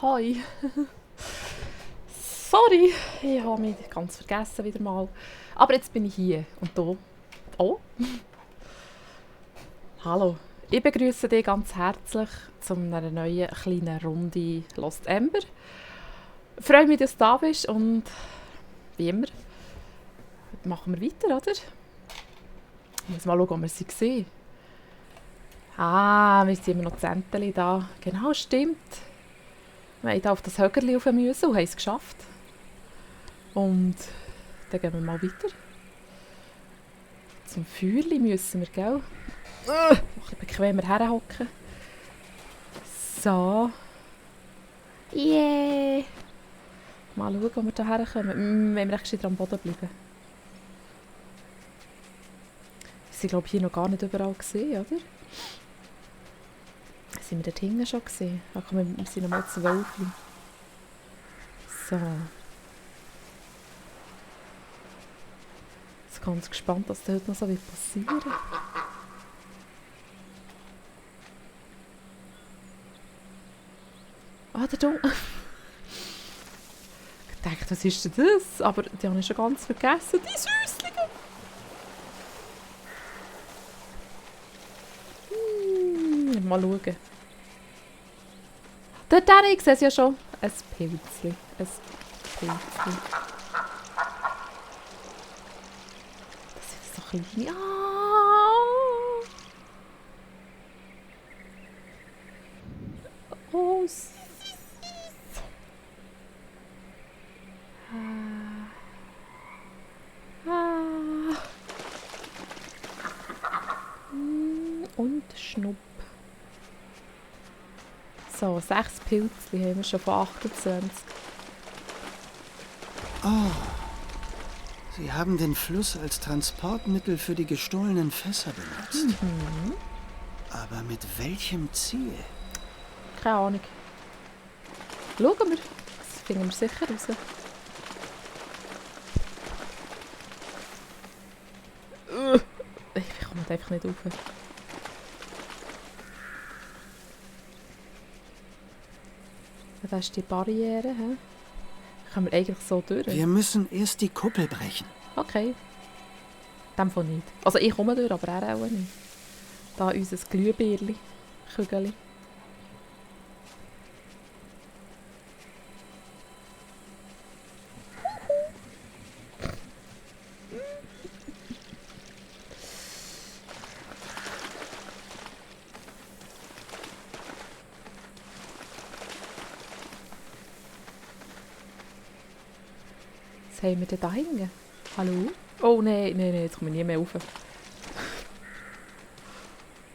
Hoi. Sorry, ich habe mich ganz vergessen wieder mal. Aber jetzt bin ich hier und da. Oh. Hallo. Ich begrüße dich ganz herzlich zu einer neuen kleinen Runde Lost Ember. Ich freue mich, dass du da bist und wie immer machen wir weiter, oder? Ich muss mal schauen, ob wir sie sehen. Ah, wir sind immer noch Zenteli da. Genau, stimmt. Wir haben hier auf das Högerli rauf müssen und haben es geschafft. Und dann gehen wir mal weiter. Zum Feuerli müssen wir, gell? Ein bisschen bequemer herhocken. So. Yeah. Mal schauen, ob wir da herkommen. Wenn wir echt wieder am Boden bleiben. Wir sind, glaube ich, hier noch gar nicht überall gesehen, oder? Sind wir dort hinten schon gesehen? Ach komm, wir sind noch mal 12. So. Ich bin ganz gespannt, was da heute noch so passieren wird. Ah, der Dunkel. Ich dachte, was ist denn das? Aber die habe ich schon ganz vergessen. Die Süßlinge! Mal schauen. Dort ich sehe es ja schon. Ein Pilzchen. Ein Pilzchen. Das sind so kleine. Ah! Oh, süß. Und Schnupp. So, 6 Pilzchen haben wir schon von 28. Oh, Sie haben den Fluss als Transportmittel für die gestohlenen Fässer benutzt. Aber mit welchem Ziel? Keine Ahnung. Schauen wir. Das finden wir sicher raus. Ich komme einfach nicht rauf. Das ist die Barriere. He? Können wir eigentlich so durch? Wir müssen erst die Kuppel brechen. Okay. Dem von nicht. Also ich komme durch, aber er auch nicht. Da unser Glühbirli. Kügeli. Was haben wir denn da hinten? Hallo? Oh nein, jetzt komme ich nie mehr rauf.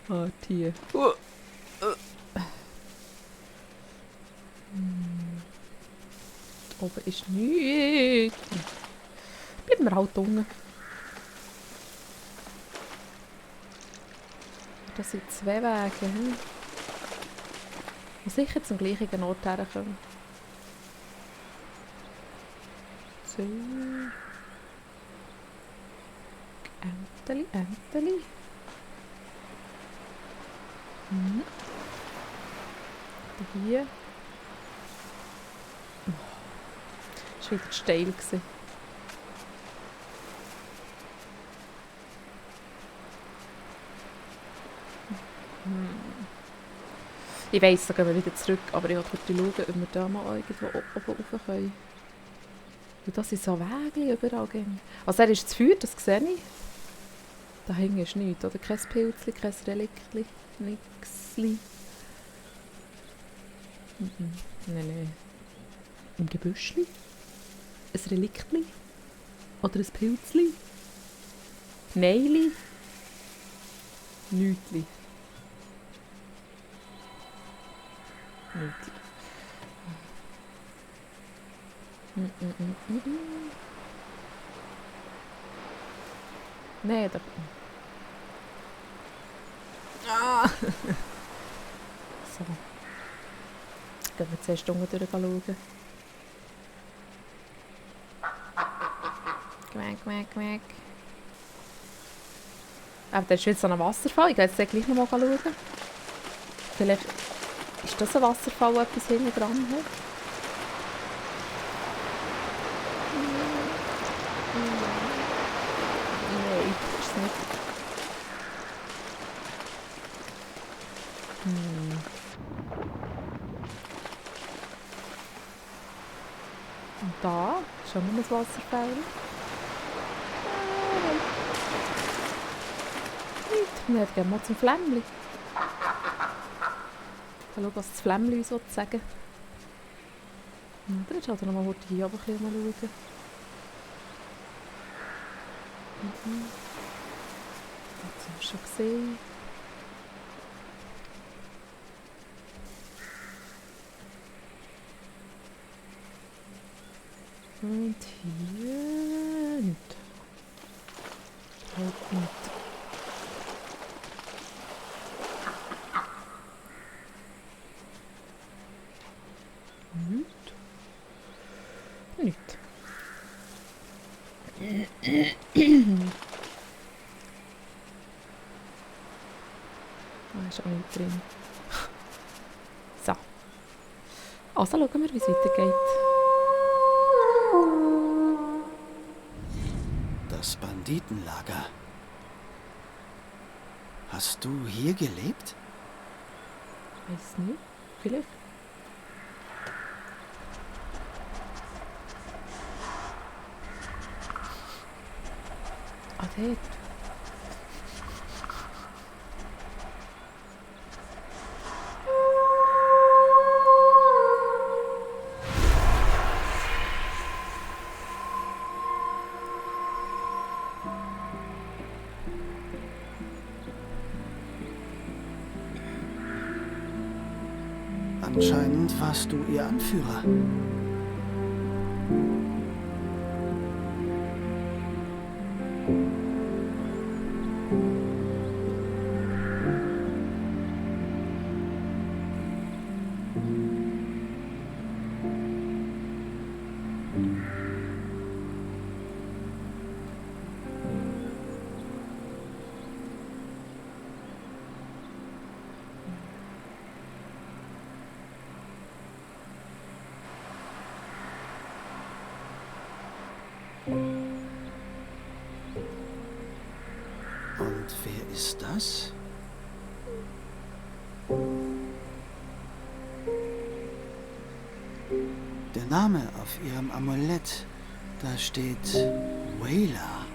Ah, hier. Oben ist nichts. Bleiben wir halt unten. Das sind 2 Wege. Hm? Und sicher zum gleichen Ort herkommen. So. Enteli. Hier. Oh. Das war wieder steil. Ich weiss, da gehen wir wieder zurück, aber ich wollte schauen, ob wir da mal irgendwo oben rauf können. Und das sind so Wege überall. Also er ist zu Feuer, das sehe ich. Da hinten ist nichts, oder? Kein Pilzchen, kein Reliktli, nixli. Nein. Im Gebüschli? Ein Reliktli? Oder ein Pilzli? Neili? Nichtli. Nichtli. Nein, da... Ah! So. Gehen wir zuerst unten durchschauen. Quack. Aber da ist jetzt so ein Wasserfall. Ich gehe jetzt gleich noch mal schauen. Vielleicht Ist das ein Wasserfall, der etwas hinten dran hat? Nein, ist es nicht. Und da ist auch noch ein Wasserfall. Wir gehen mal zum Flämmli. Schau, was das Flämmli uns sagen will. Oder jetzt halt noch mal hier aber ein bisschen mal schauen. Das haben wir schon gesehen. Und hier nicht. Halt nicht. Nicht. Ist auch nicht drin. So. Also schauen wir, wie es weitergeht. Das Banditenlager. Hast du hier gelebt? Weiß nicht. Vielleicht. Ah, dort. Anscheinend warst du ihr Anführer. Und wer ist das? Der Name auf ihrem Amulett, da steht Wayla.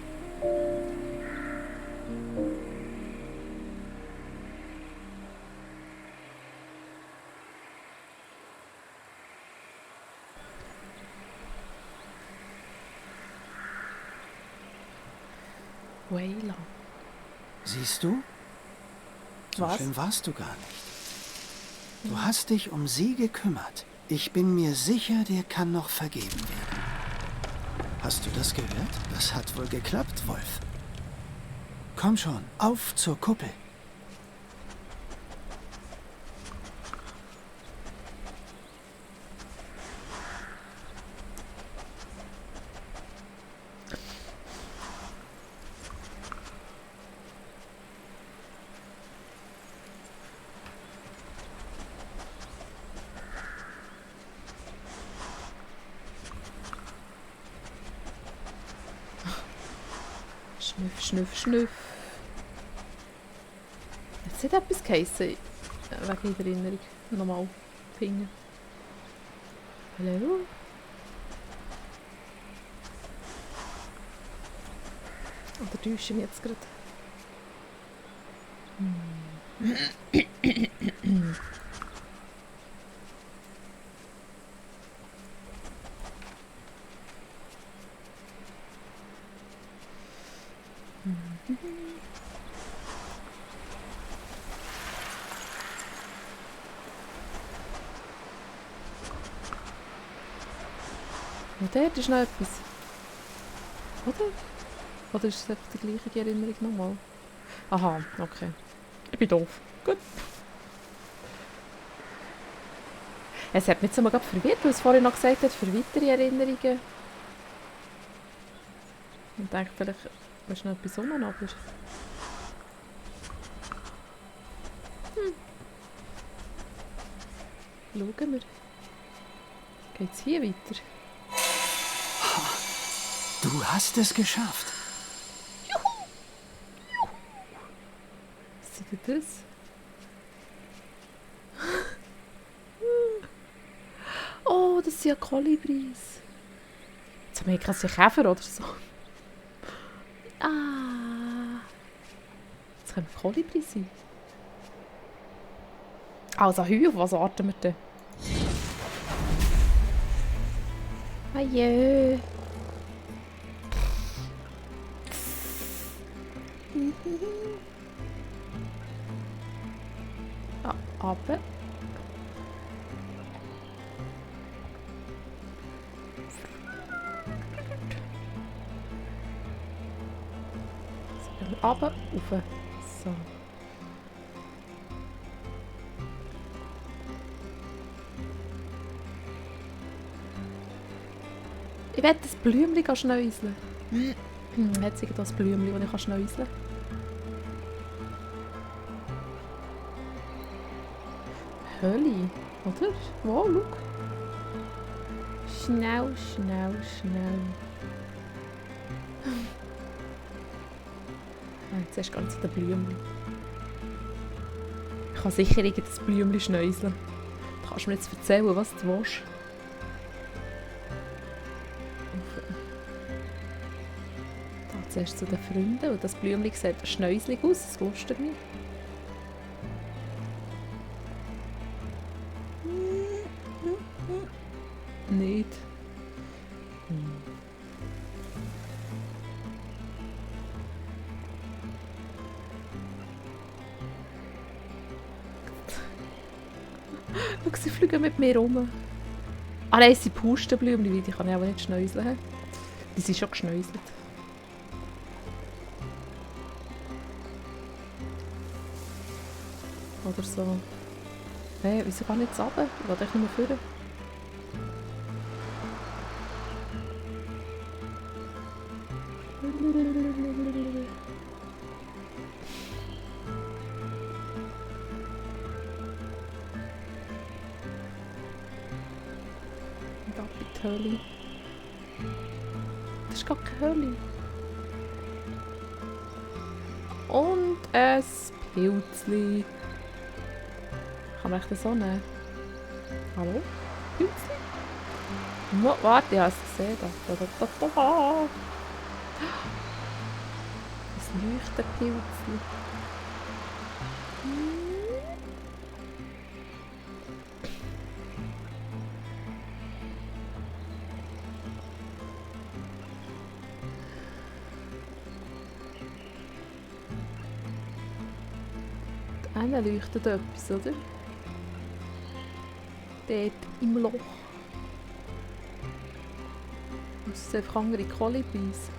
Wayla. Siehst du? So Was? schön warst du gar nicht. Du hast dich um sie gekümmert. Ich bin mir sicher, dir kann noch vergeben werden. Hast du das gehört? Das hat wohl geklappt, Wolf. Komm schon, auf zur Kuppel. Schnüff, schnüff, schnüff. Jetzt hat etwas geheissen. Wegen der Erinnerung. Nochmal pingen. Hallo? Oder täusche ich jetzt gerade? Und dort ist noch etwas. Oder? Oder ist es einfach die gleiche Erinnerung nochmal? Aha, okay. Ich bin doof. Gut. Es hat mich jetzt mal gerade verwirrt, weil es vorhin noch gesagt hat, für weitere Erinnerungen. Ich denke, vielleicht ist noch etwas unten, aber... Schauen wir. Geht's hier weiter? Du hast es geschafft. Was ist denn das? Oh, das sind ja Kolibris. Jetzt haben wir keinen Käfer oder so. Ah. Jetzt können wir Kolibris sein. Also, Hü, auf was warten wir denn? Ajö. Ah, aber. Aber rauf. So. Ich will das Blümchen schnäuseln. Hat sie das Blümchen, das ich schnäuseln kann? Hölle, oder? Wow, schau. Schnell, schnell, schnell. Jetzt hast du ganz den Blümchen. Ich kann sicher das Blümchen schnäuseln. Du kannst mir jetzt erzählen, was du willst. Da zuerst zu den Freunden. Und das Blümchen sieht schnäuselig aus, das lustet mich. Nicht. Schau, sie fliegen mit mir rum. Ah nein, sie Pustenblümchen, die kann ich aber nicht schnäuseln. Die sind schon geschnäuselt. Oder so. Hey, wieso gar nicht runter? Ich will echt nur führen. Und ab in die Höhle. Das ist gar keine Höhle. Und ein Pilzli. Kann man das so nehmen? Hallo? Pilzli? Warte, ich habe es gesehen. Da. Das Leuchtenpilzli. Da hinten leuchtet etwas, oder? Dort im Loch. Das sind einfach andere Kolibris.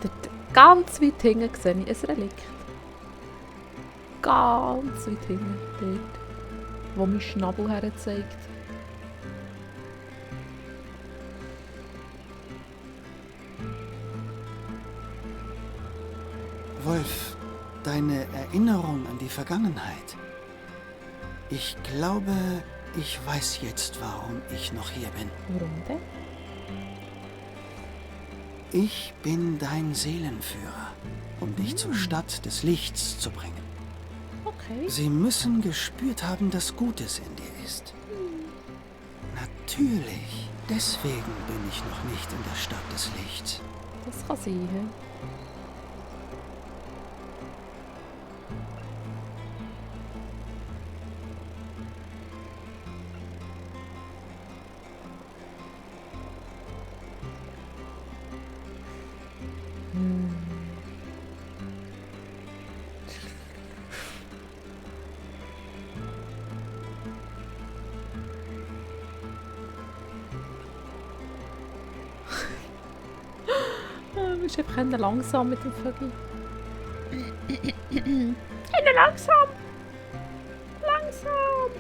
Dort ganz weit hinten sehe ich ein Relikt. Ganz weit hinten, dort, wo mein Schnabel her zeigt. Wolf, deine Erinnerung an die Vergangenheit. Ich glaube, ich weiß jetzt, warum ich noch hier bin. Warum denn? Ich bin dein Seelenführer, um dich zur Stadt des Lichts zu bringen. Okay. Sie müssen gespürt haben, dass Gutes in dir ist. Natürlich. Deswegen bin ich noch nicht in der Stadt des Lichts. Das kann sein, hä? Du musst einfach langsam mit dem Vögel. Langsam! Langsam!